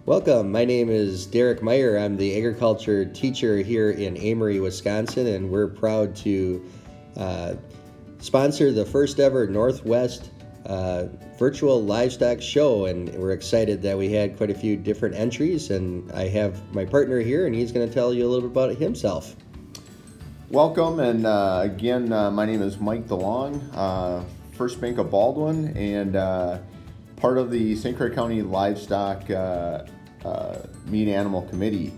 Welcome. My name is Derek Meyer. I'm the agriculture teacher here in Amory, Wisconsin, and we're proud to sponsor the first ever Northwest virtual livestock show. And we're excited that we had quite a few different entries. And I have my partner here, and he's going to tell you a little bit about himself. Welcome, and again, my name is Mike DeLong, First Bank of Baldwin, and part of the St. Clair County Livestock Meat Animal Committee.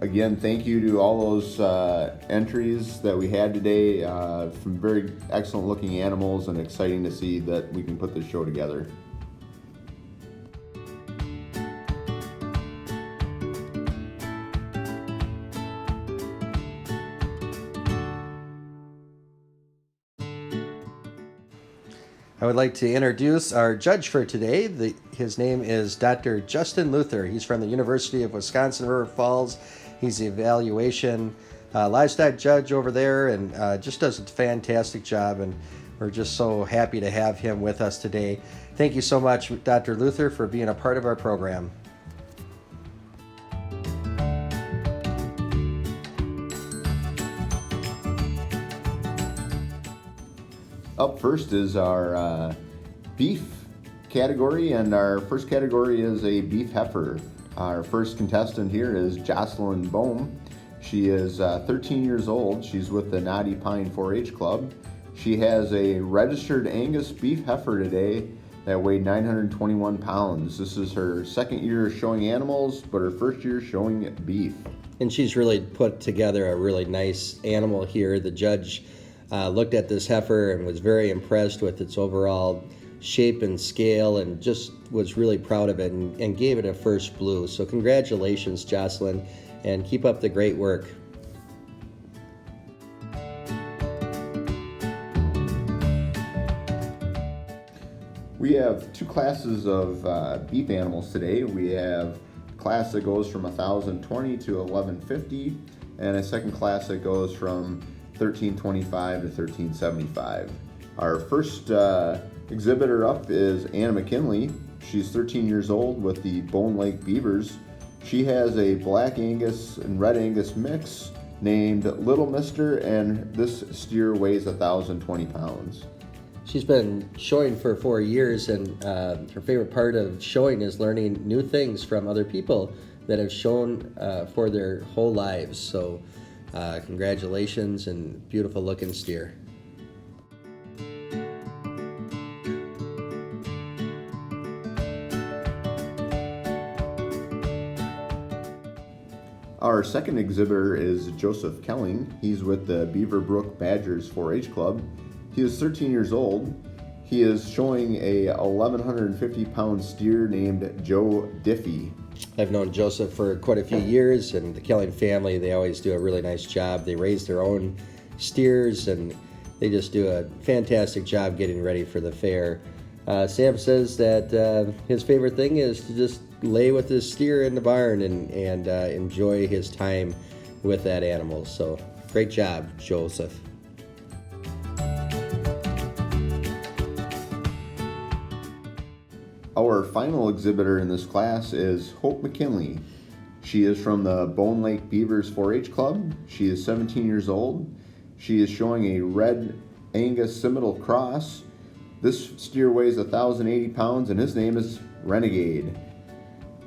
Again, thank you to all those entries that we had today, from very excellent looking animals, and exciting to see that we can put this show together. I would like to introduce our judge for today. His name is Dr. Justin Luther. He's from the University of Wisconsin River Falls. He's the evaluation livestock judge over there, and just does a fantastic job, and we're just so happy to have him with us today. Thank you so much, Dr. Luther, for being a part of our program. Up first is our beef category, and our first category is a beef heifer. Our first contestant here is Jocelyn Bohm. She is 13 years old. She's with the Knotty Pine 4-H Club. She has a registered Angus beef heifer today that weighed 921 pounds. This is her second year showing animals, but her first year showing beef. And she's really put together a really nice animal here. The judge looked at this heifer and was very impressed with its overall shape and scale, and just was really proud of it, and gave it a first blue. So congratulations, Jocelyn, and keep up the great work. We have two classes of beef animals today. We have a class that goes from 1,020 to 1,150, and a second class that goes from 1325 to 1375. Our first exhibitor up is Anna McKinley. She's 13 years old with the Bone Lake Beavers. She has a Black Angus and Red Angus mix named Little Mister, and this steer weighs 1,020 pounds. She's been showing for 4 years, and her favorite part of showing is learning new things from other people that have shown for their whole lives. So congratulations, and beautiful looking steer. Our second exhibitor is Joseph Kelling. He's with the Beaver Brook Badgers 4-H Club. He is 13 years old. He is showing a 1,150 pound steer named Joe Diffie. I've known Joseph for quite a few years, and the Kelling family, they always do a really nice job. They raise their own steers, and they just do a fantastic job getting ready for the fair. Sam says that his favorite thing is to just lay with his steer in the barn and enjoy his time with that animal. So great job, Joseph. Our final exhibitor in this class is Hope McKinley. She is from the Bone Lake Beavers 4-H Club. She is 17 years old. She is showing a Red Angus Simmental cross. This steer weighs 1,080 pounds, and his name is Renegade.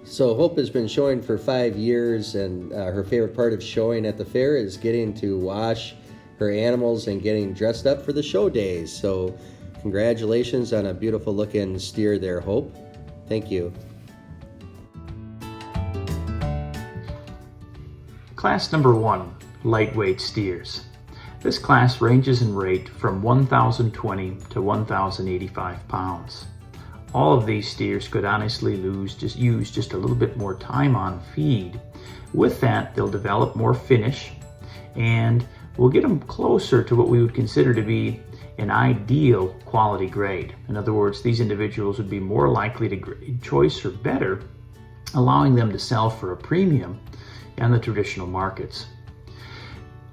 So Hope has been showing for 5 years, and her favorite part of showing at the fair is getting to wash her animals and getting dressed up for the show days. So congratulations on a beautiful looking steer there, Hope. Thank you. Class number 1, lightweight steers. This class ranges in weight from 1,020 to 1,085 pounds. All of these steers could honestly use just a little bit more time on feed. With that, they'll develop more finish, and we'll get them closer to what we would consider to be an ideal quality grade. In other words, these individuals would be more likely to grade choice or better, allowing them to sell for a premium in the traditional markets.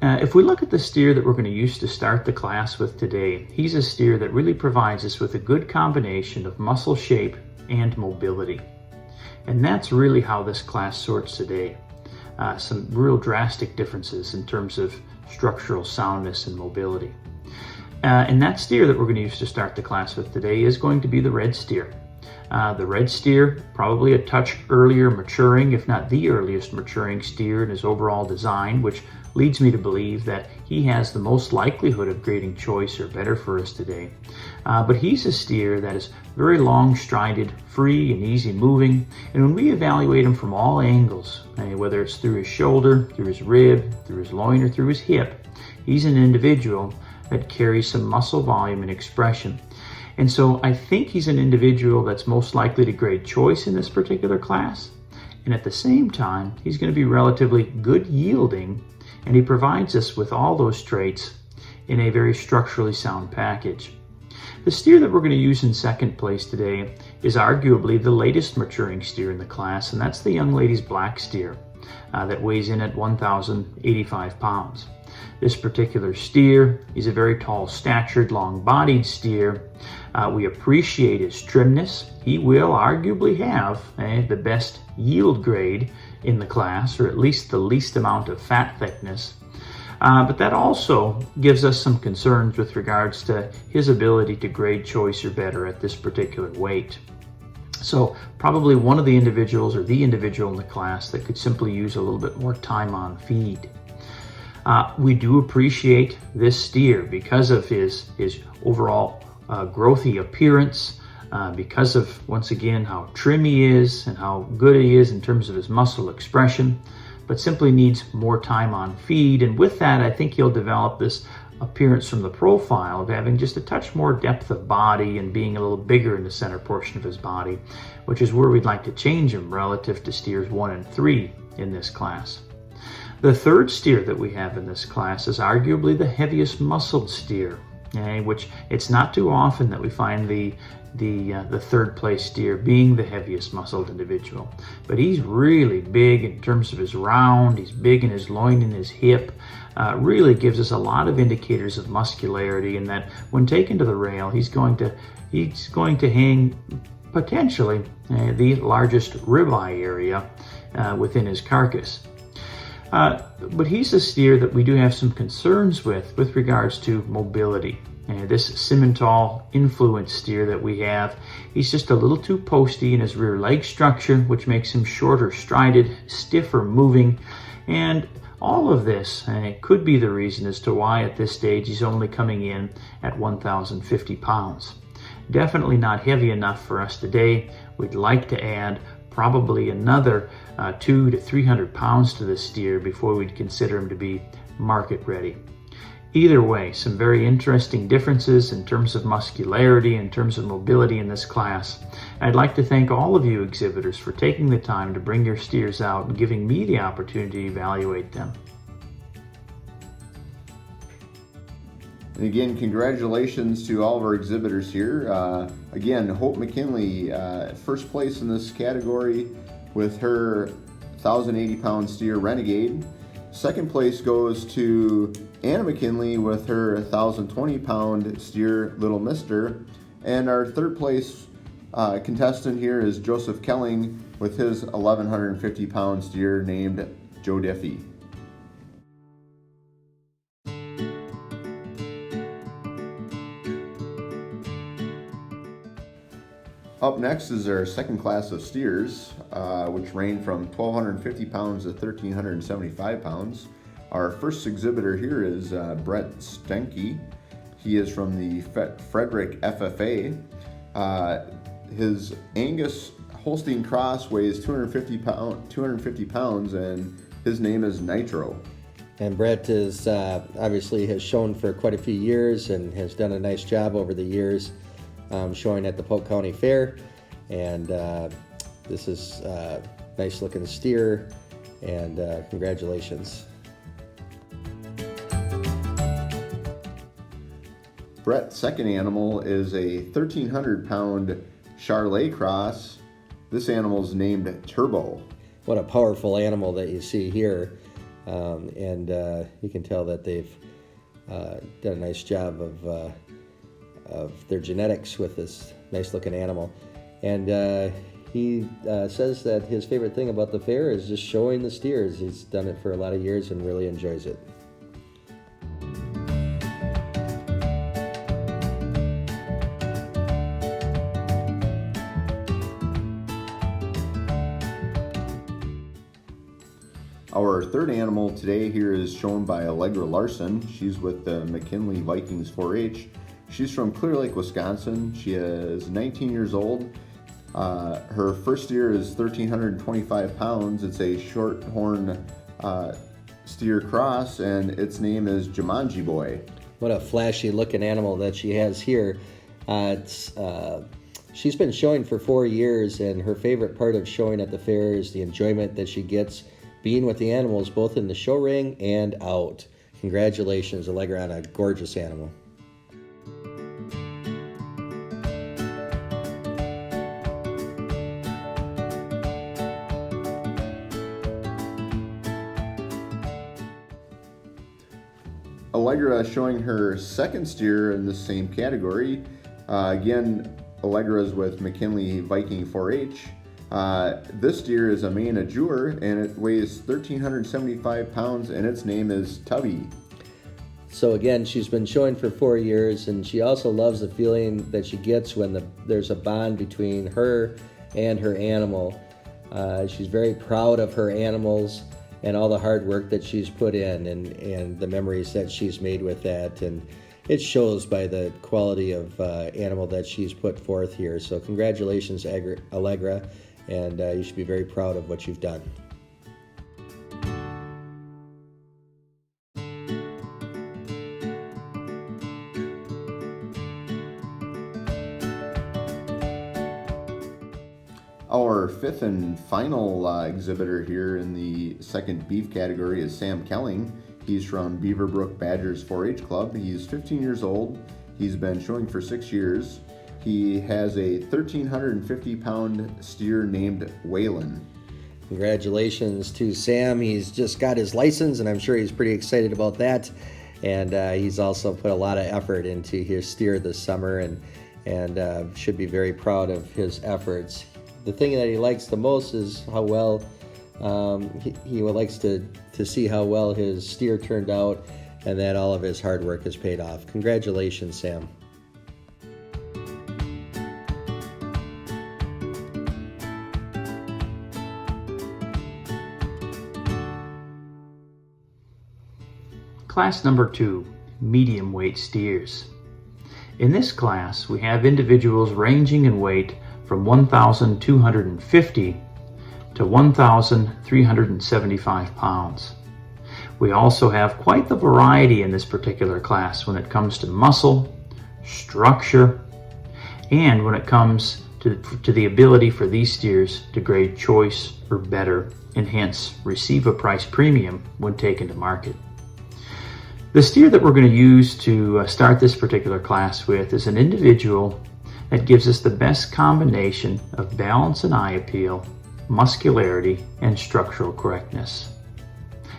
If we look at the steer that we're going to use to start the class with today, he's a steer that really provides us with a good combination of muscle shape and mobility. And that's really how this class sorts today. Some real drastic differences in terms of structural soundness and mobility. And that steer that we're going to use to start the class with today is going to be the red steer. The red steer, probably a touch earlier maturing, if not the earliest maturing steer in his overall design, which leads me to believe that he has the most likelihood of grading choice or better for us today. But he's a steer that is very long strided, free and easy moving, and when we evaluate him from all angles, whether it's through his shoulder, through his rib, through his loin, or through his hip, he's an individual that carries some muscle volume and expression. And so I think he's an individual that's most likely to grade choice in this particular class. And at the same time, he's going to be relatively good yielding, and he provides us with all those traits in a very structurally sound package. The steer that we're going to use in second place today is arguably the latest maturing steer in the class, and that's the young lady's black steer that weighs in at 1,085 pounds. This particular steer is a very tall statured, long-bodied steer. We appreciate his trimness. He will arguably have the best yield grade in the class, or at least the least amount of fat thickness. But that also gives us some concerns with regards to his ability to grade choice or better at this particular weight. So probably one of the individuals, or the individual in the class, that could simply use a little bit more time on feed. We do appreciate this steer because of his overall growthy appearance, because of, once again, how trim he is and how good he is in terms of his muscle expression, but simply needs more time on feed. And with that, I think he'll develop this appearance from the profile of having just a touch more depth of body and being a little bigger in the center portion of his body, which is where we'd like to change him relative to steers 1 and 3 in this class. The third steer that we have in this class is arguably the heaviest muscled steer, which it's not too often that we find the third place steer being the heaviest muscled individual. But he's really big in terms of his round, he's big in his loin and his hip, really gives us a lot of indicators of muscularity, and that when taken to the rail, he's going to hang potentially the largest ribeye area within his carcass. But he's a steer that we do have some concerns with regards to mobility. This Simmental influence steer that we have, he's just a little too posty in his rear leg structure, which makes him shorter strided, stiffer moving, and all of this could be the reason as to why at this stage he's only coming in at 1,050 pounds. Definitely not heavy enough for us today. We'd like to add probably another 200 to 300 pounds to this steer before we'd consider him to be market ready. Either way, some very interesting differences in terms of muscularity, in terms of mobility in this class. I'd like to thank all of you exhibitors for taking the time to bring your steers out and giving me the opportunity to evaluate them. And again, congratulations to all of our exhibitors here. Again, Hope McKinley, first place in this category with her 1,080-pound steer Renegade. Second place goes to Anna McKinley with her 1,020-pound steer Little Mister. And our third place contestant here is Joseph Kelling with his 1,150-pound steer named Joe Diffie. Up next is our second class of steers, which range from 1,250 pounds to 1,375 pounds. Our first exhibitor here is Brett Stenke. He is from the Frederick FFA. His Angus Holstein Cross weighs 250 pounds, and his name is Nitro. And Brett is obviously has shown for quite a few years and has done a nice job over the years. Showing at the Polk County Fair, and this is a nice looking steer, and congratulations. Brett's second animal is a 1,300-pound Charolais cross. This animal is named Turbo. What a powerful animal that you see here, and you can tell that they've done a nice job of their genetics with this nice looking animal. And he says that his favorite thing about the fair is just showing the steers. He's done it for a lot of years and really enjoys it. Our third animal today here is shown by Allegra Larson. She's with the McKinley Vikings 4-H. She's from Clear Lake, Wisconsin. She is 19 years old. Her first steer is 1,325 pounds. It's a shorthorn steer cross, and its name is Jumanji Boy. What a flashy looking animal that she has here. She's been showing for 4 years, and her favorite part of showing at the fair is the enjoyment that she gets being with the animals, both in the show ring and out. Congratulations, Allegra, on a gorgeous animal. Allegra showing her second steer in the same category. Again, Allegra is with McKinley Viking 4-H. This steer is a Maine Adjure, and it weighs 1,375 pounds, and its name is Tubby. So again, she's been showing for 4 years, and she also loves the feeling that she gets when there's a bond between her and her animal. She's very proud of her animals and all the hard work that she's put in, and the memories that she's made with that. And it shows by the quality of animal that she's put forth here. So congratulations, Allegra, and you should be very proud of what you've done. Our fifth and final exhibitor here in the second beef category is Sam Kelling. He's from Beaverbrook Badgers 4-H Club. He's 15 years old. He's been showing for 6 years. He has a 1,350-pound steer named Waylon. Congratulations to Sam. He's just got his license, and I'm sure he's pretty excited about that. And he's also put a lot of effort into his steer this summer, and should be very proud of his efforts. The thing that he likes the most is how well he likes to see how well his steer turned out, and that all of his hard work has paid off. Congratulations, Sam. Class number 2, medium weight steers. In this class, we have individuals ranging in weight from 1,250 to 1,375 pounds. We also have quite the variety in this particular class when it comes to muscle, structure, and when it comes to the ability for these steers to grade choice or better, and hence receive a price premium when taken to market. The steer that we're going to use to start this particular class with is an individual that gives us the best combination of balance and eye appeal, muscularity, and structural correctness.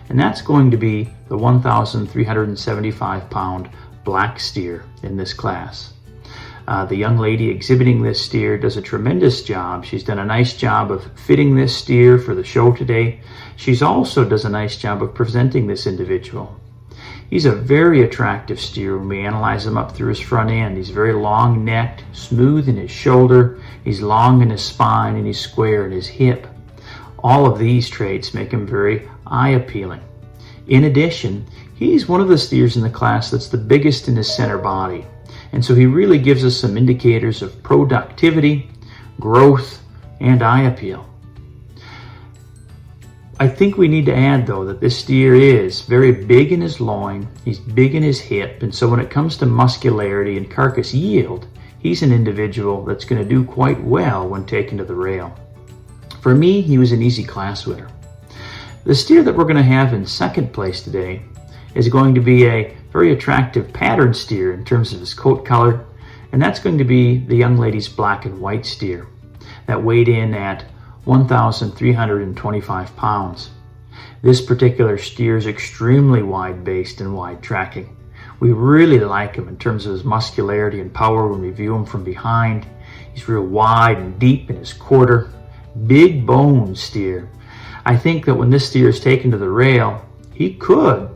And that's going to be the 1,375 pound black steer in this class. The young lady exhibiting this steer does a tremendous job. She's done a nice job of fitting this steer for the show today. She's also does a nice job of presenting this individual. He's a very attractive steer when we analyze him up through his front end. He's very long-necked, smooth in his shoulder, he's long in his spine, and he's square in his hip. All of these traits make him very eye-appealing. In addition, he's one of the steers in the class that's the biggest in his center body. And so he really gives us some indicators of productivity, growth, and eye appeal. I think we need to add, though, that this steer is very big in his loin, he's big in his hip, and so when it comes to muscularity and carcass yield, he's an individual that's going to do quite well when taken to the rail. For me, he was an easy class winner. The steer that we're going to have in second place today is going to be a very attractive pattern steer in terms of his coat color, and that's going to be the young lady's black and white steer that weighed in at 1,325 pounds. This particular steer is extremely wide-based and wide-tracking. We really like him in terms of his muscularity and power when we view him from behind. He's real wide and deep in his quarter. big bone steer. I think that when this steer is taken to the rail, he could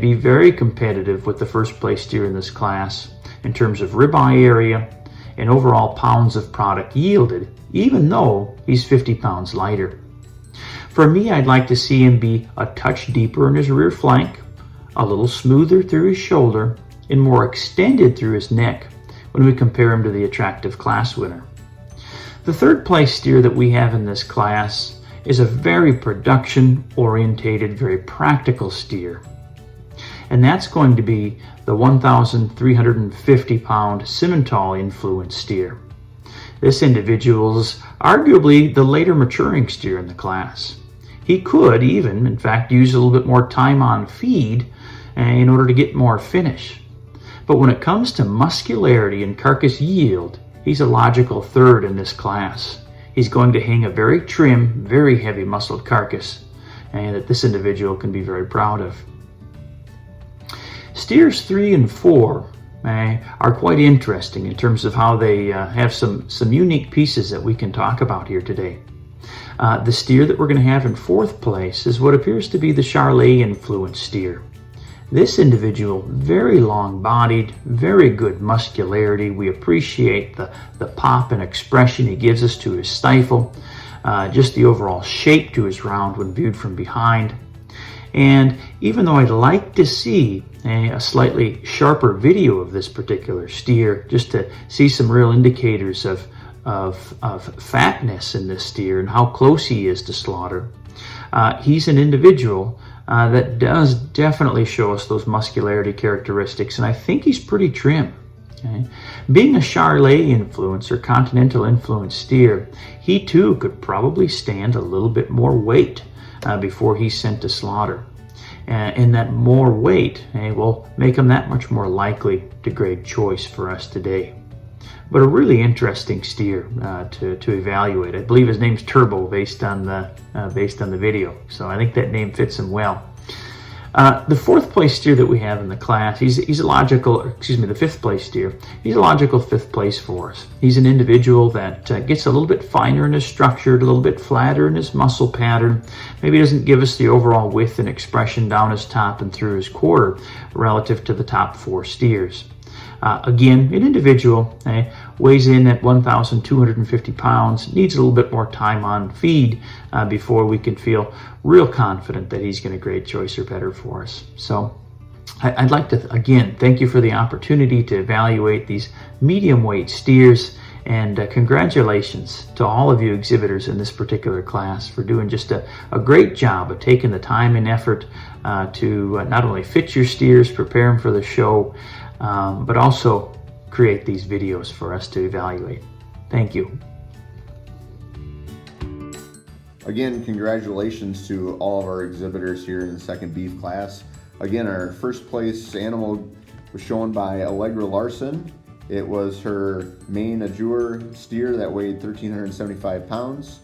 be very competitive with the first place steer in this class in terms of ribeye area and overall pounds of product yielded, even though he's 50 pounds lighter. For me, I'd like to see him be a touch deeper in his rear flank, a little smoother through his shoulder, and more extended through his neck when we compare him to the attractive class winner. The third place steer that we have in this class is a very production-orientated, very practical steer. And that's going to be the 1,350-pound Simmental influence steer. This individual is arguably the later maturing steer in the class. He could even, in fact, use a little bit more time on feed in order to get more finish. But when it comes to muscularity and carcass yield, he's a logical third in this class. He's going to hang a very trim, very heavy muscled carcass, and that this individual can be very proud of. Steers 3 and 4 are quite interesting in terms of how they have some unique pieces that we can talk about here today. The steer that we're going to have in fourth place is what appears to be the Charolais influence steer. This individual, very long-bodied, very good muscularity. We appreciate the pop and expression he gives us to his stifle, just the overall shape to his round when viewed from behind. And even though I'd like to see a slightly sharper video of this particular steer, just to see some real indicators of fatness in this steer and how close he is to slaughter, he's an individual that does definitely show us those muscularity characteristics, and I think he's pretty trim. Okay? Being a Charolais influence or continental influence steer, he too could probably stand a little bit more weight before he's sent to slaughter. And that more weight will make him that much more likely to grade choice for us today. But a really interesting steer to evaluate. I believe his name's Turbo based on the video, so I think that name fits him well. The fourth place steer that we have in the class, he's a logical, the fifth place steer. He's a logical fifth place for us. He's an individual that gets a little bit finer in his structure, a little bit flatter in his muscle pattern. Maybe doesn't give us the overall width and expression down his top and through his quarter relative to the top four steers. Again, an individual weighs in at 1,250 pounds, needs a little bit more time on feed before we can feel real confident that he's going to grade choice or better for us. So I'd like to, again, thank you for the opportunity to evaluate these medium weight steers, and congratulations to all of you exhibitors in this particular class for doing just a great job of taking the time and effort to not only fit your steers, prepare them for the show, but also create these videos for us to evaluate. Thank you. Again, congratulations to all of our exhibitors here in the second beef class. Again, our first place animal was shown by Allegra Larson. It was her Maine Azure steer that weighed 1,375 pounds.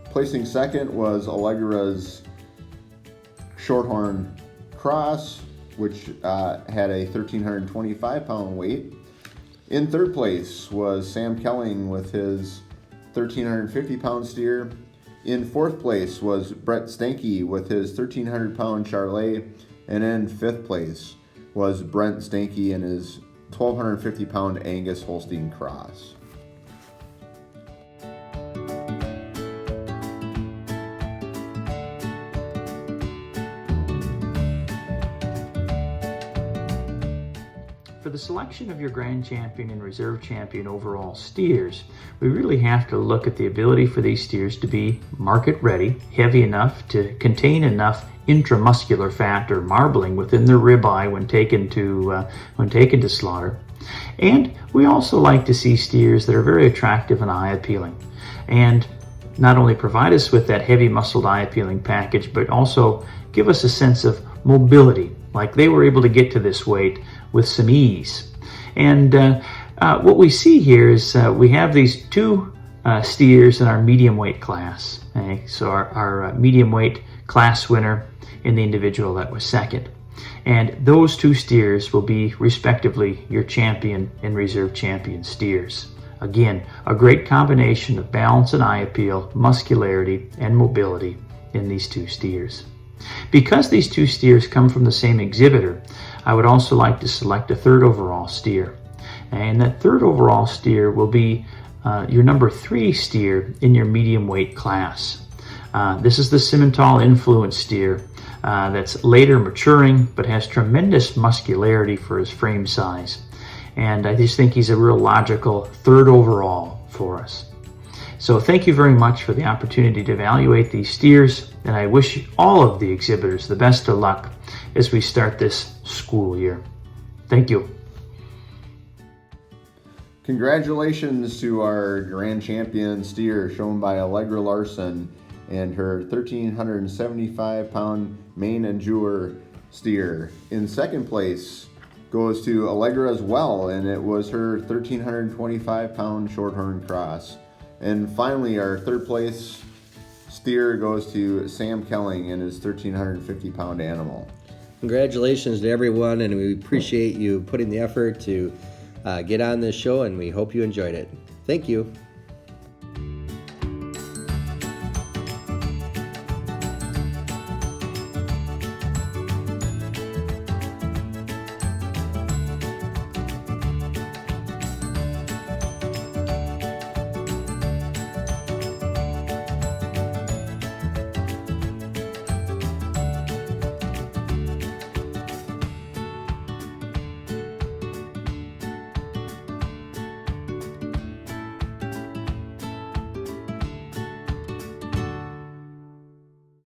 Placing second was Allegra's Shorthorn Cross, which had a 1,325 pound weight. In third place was Sam Kelling with his 1,350 pound steer. In fourth place was Brett Stanky with his 1,300 pound Charolais. And in fifth place was Brent Stanky and his 1,250 pound Angus Holstein Cross. For the selection of your Grand Champion and Reserve Champion overall steers, we really have to look at the ability for these steers to be market ready, heavy enough to contain enough intramuscular fat or marbling within their ribeye when taken to slaughter. And we also like to see steers that are very attractive and eye appealing, and not only provide us with that heavy muscled eye appealing package, but also give us a sense of mobility, like they were able to get to this weight with some ease. And what we see here is we have these two steers in our medium weight class. So our medium weight class winner and the individual that was second. And those two steers will be respectively your champion and reserve champion steers. Again, a great combination of balance and eye appeal, muscularity, and mobility in these two steers. Because these two steers come from the same exhibitor, I would also like to select a third overall steer. And that third overall steer will be your number 3 steer in your medium weight class. This is the Simmental Influence steer that's later maturing but has tremendous muscularity for his frame size. And I just think he's a real logical third overall for us. So thank you very much for the opportunity to evaluate these steers, and I wish all of the exhibitors the best of luck as we start this school year. Thank you. Congratulations to our grand champion steer shown by Allegra Larson and her 1,375-pound Maine and Jewer steer. In second place goes to Allegra as well, and it was her 1,325-pound Shorthorn Cross. And finally, our third place steer goes to Sam Kelling and his 1,350-pound animal. Congratulations to everyone, and we appreciate you putting the effort to get on this show, and we hope you enjoyed it. Thank you.